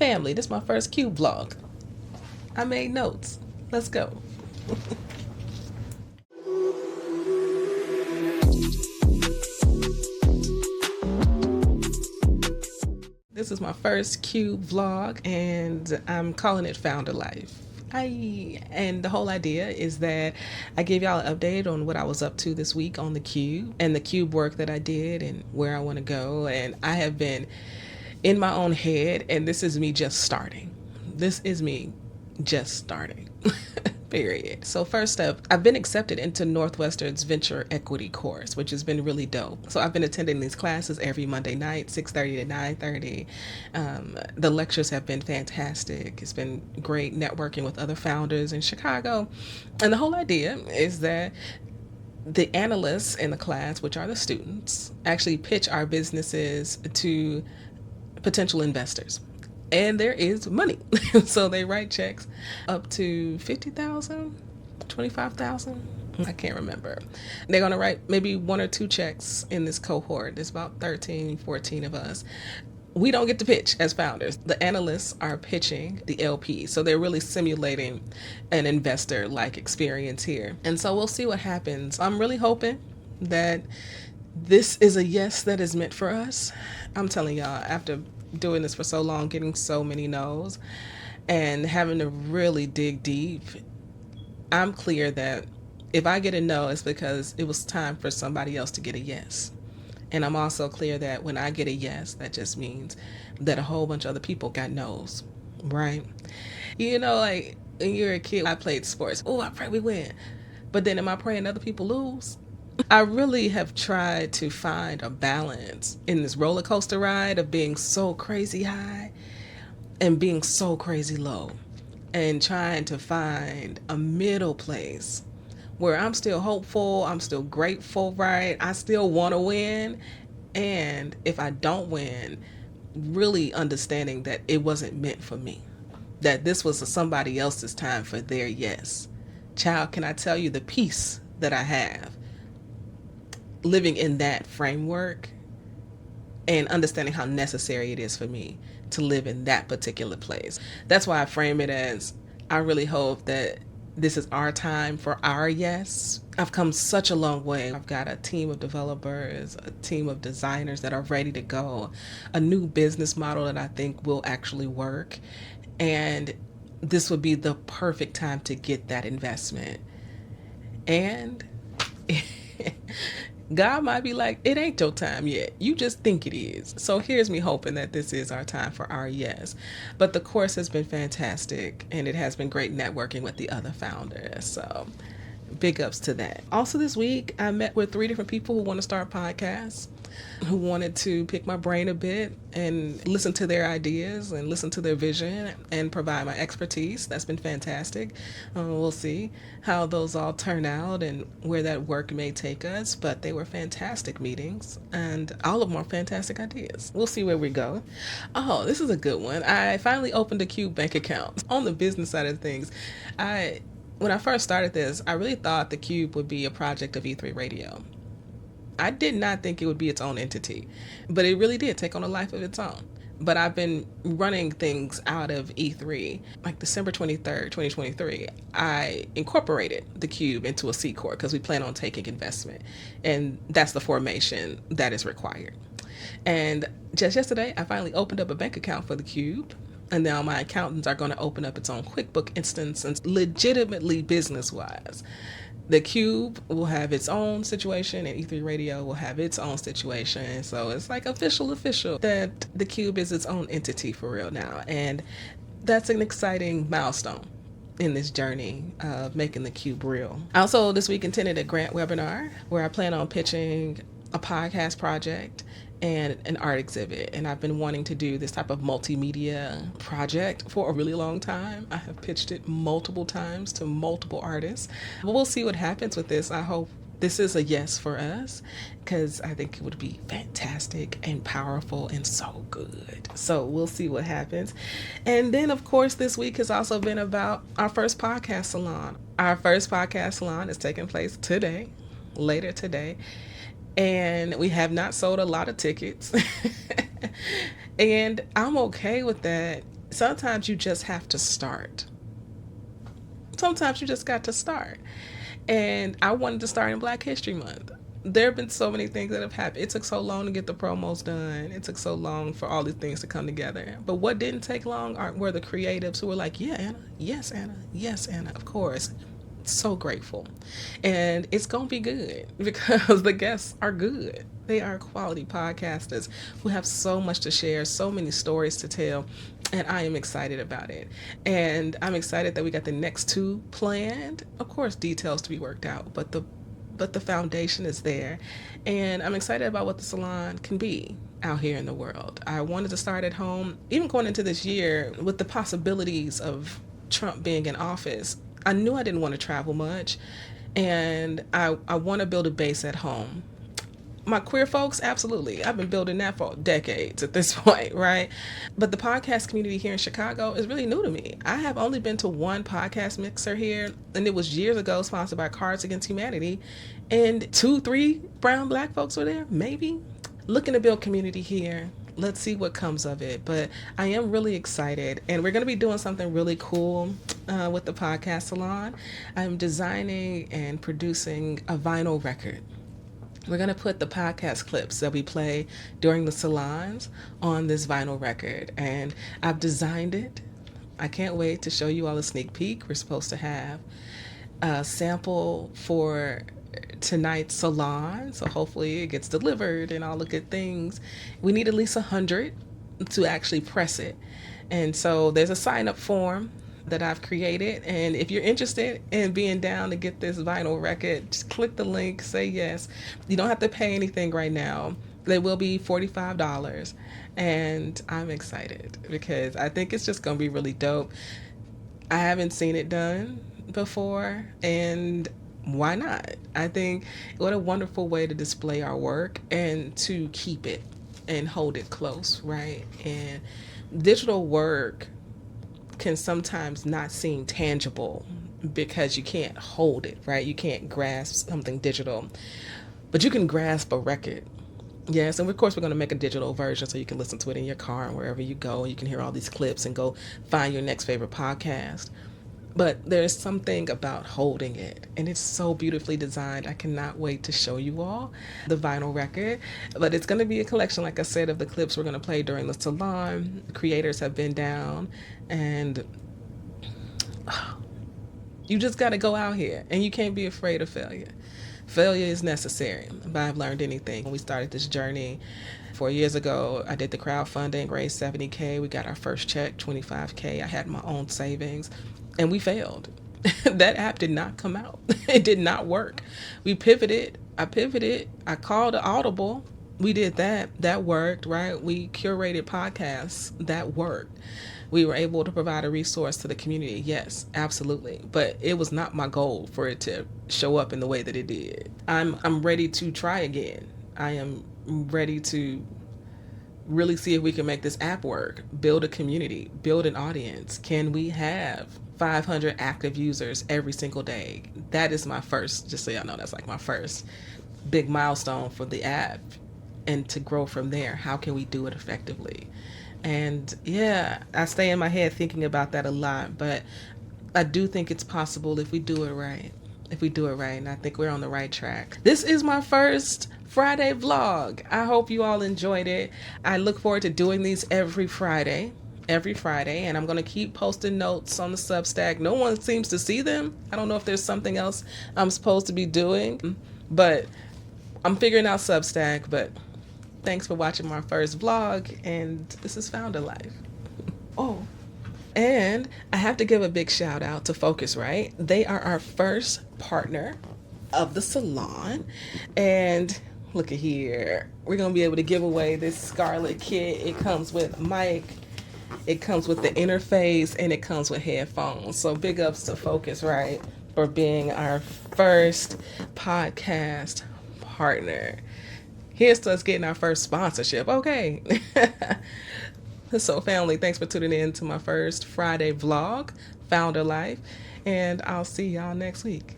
family. This is my first Qube vlog. I made notes. Let's go. This is my first Qube vlog, and I'm calling it Founder Life. And the whole idea is that I gave y'all an update on what I was up to this week on the Qube and the Qube work that I did and where I want to go. And I have been in my own head, and this is me just starting. Period. So first up, I've been accepted into Northwestern's Venture Equity course, which has been really dope. So I've been attending these classes every Monday night, 6:30 to 9:30. The lectures have been fantastic. It's been great networking with other founders in Chicago. And the whole idea is that the analysts in the class, which are the students, actually pitch our businesses to potential investors. And there is money. So they write checks up to $50,000, $25,000. I can't remember. They're going to write maybe one or two checks in this cohort. There's about 13, 14 of us. We don't get to pitch as founders. The analysts are pitching the LP. So they're really simulating an investor-like experience here. And so we'll see what happens. I'm really hoping that this is a yes that is meant for us. I'm telling y'all, after doing this for so long, getting so many no's and having to really dig deep, I'm clear that if I get a no, it's because it was time for somebody else to get a yes. And I'm also clear that when I get a yes, that just means that a whole bunch of other people got no's, right? You know, like when you're a kid, I played sports. Oh, I pray we win. But then am I praying other people lose? I really have tried to find a balance in this roller coaster ride of being so crazy high and being so crazy low, and trying to find a middle place where I'm still hopeful, I'm still grateful, right? I still want to win. And if I don't win, really understanding that it wasn't meant for me, that this was somebody else's time for their yes. Child, can I tell you the peace that I have living in that framework and understanding how necessary it is for me to live in that particular place. That's why I frame it as, I really hope that this is our time for our yes. I've come such a long way. I've got a team of developers, a team of designers that are ready to go, a new business model that I think will actually work. And this would be the perfect time to get that investment. And God might be like, it ain't your time yet. You just think it is. So here's me hoping that this is our time for our yes. But the course has been fantastic, and it has been great networking with the other founders. So big ups to that. Also this week, I met with 3 different people who want to start podcasts, who wanted to pick my brain a bit and listen to their ideas and listen to their vision and provide my expertise. That's been fantastic. We'll see how those all turn out and where that work may take us, but they were fantastic meetings, and all of them are fantastic ideas. We'll see where we go. Oh, this is a good one. I finally opened a Qube bank account. On the business side of things, when I first started this, I really thought the Qube would be a project of E3 Radio. I did not think it would be its own entity, but it really did take on a life of its own. But I've been running things out of E3. Like December 23rd, 2023, I incorporated the Qube into a C Corp because we plan on taking investment. And that's the formation that is required. And just yesterday, I finally opened up a bank account for the Qube. And now my accountants are going to open up its own QuickBook instance, and legitimately business-wise. The Qube will have its own situation, and E3 Radio will have its own situation. So it's like official that the Qube is its own entity for real now. And that's an exciting milestone in this journey of making the Qube real. I also this week attended a grant webinar where I plan on pitching a podcast project and an art exhibit. And I've been wanting to do this type of multimedia project for a really long time. I have pitched it multiple times to multiple artists. But we'll see what happens with this. I hope this is a yes for us, because I think it would be fantastic and powerful and so good. So we'll see what happens. And then, of course, this week has also been about our first podcast salon. Our first podcast salon is taking place today, later today. And we have not sold a lot of tickets. And I'm okay with that, sometimes you just have to start. Sometimes you just got to start. And I wanted to start in Black History Month. There have been so many things that have happened. It took so long to get the promos done. It took so long for all these things to come together. But what didn't take long were the creatives who were like, yeah, Anna, yes, Anna, yes, Anna, of course. So grateful. And it's going to be good because the guests are good. They are quality podcasters who have so much to share, so many stories to tell, and I am excited about it. And I'm excited that we got the next 2 planned. Of course, details to be worked out, but the foundation is there. And I'm excited about what the salon can be out here in the world. I wanted to start at home, even going into this year with the possibilities of Trump being in office. I knew I didn't want to travel much, and I want to build a base at home. My queer folks, absolutely. I've been building that for decades at this point, right? But the podcast community here in Chicago is really new to me. I have only been to one podcast mixer here, and it was years ago, sponsored by Cards Against Humanity, and 2, 3 brown Black folks were there, maybe. Looking to build community here. Let's see what comes of it. But I am really excited, and we're going to be doing something really cool with the Podcast Salon. I'm designing and producing a vinyl record. We're going to put the podcast clips that we play during the salons on this vinyl record, and I've designed it. I can't wait to show you all a sneak peek. We're supposed to have a sample for tonight's salon, so hopefully it gets delivered and all the good things. We need at least 100 to actually press it, and so there's a sign-up form that I've created, and if you're interested in being down to get this vinyl record, just click the link, say yes. You don't have to pay anything right now. They will be $45, and I'm excited because I think it's just gonna be really dope. I haven't seen it done before, and why not? I think what a wonderful way to display our work and to keep it and hold it close, right? And digital work can sometimes not seem tangible because you can't hold it, right? You can't grasp something digital, but you can grasp a record. Yes, and of course we're going to make a digital version so you can listen to it in your car and wherever you go. You can hear all these clips and go find your next favorite podcast. But there's something about holding it, and it's so beautifully designed. I cannot wait to show you all the vinyl record. But it's going to be a collection, like I said, of the clips we're going to play during the salon. Creators have been down, and you just got to go out here, and you can't be afraid of failure. Failure is necessary, but I've learned anything. When we started this journey 4 years ago, I did the crowdfunding, raised $70K. We got our first check, $25K. I had my own savings. And we failed. That app did not come out. It did not work. We pivoted. I pivoted. I called Audible. We did that. That worked, right? We curated podcasts. That worked. We were able to provide a resource to the community. Yes, absolutely. But it was not my goal for it to show up in the way that it did. I'm ready to try again. I am ready to really see if we can make this app work, build a community, build an audience. Can we have 500 active users every single day? That is my first, just so y'all know, that's like my first big milestone for the app. And to grow from there, how can we do it effectively? And yeah, I stay in my head thinking about that a lot, but I do think it's possible if we do it right. If we do it right, and I think we're on the right track. This is my first Friday vlog. I hope you all enjoyed it. I look forward to doing these every Friday, and I'm going to keep posting notes on the Substack. No one seems to see them. I don't know if there's something else I'm supposed to be doing, but I'm figuring out Substack. But thanks for watching my first vlog, and this is Founder Life. Oh, and I have to give a big shout out to Focusrite. They are our first partner of the salon, and look at here. We're going to be able to give away this Scarlet kit. It comes with mic, it comes with the interface, and it comes with headphones. So big ups to Focusrite for being our first podcast partner. Here's to us getting our first sponsorship. Okay. So family, thanks for tuning in to my first Friday vlog, Founder Life, and I'll see y'all next week.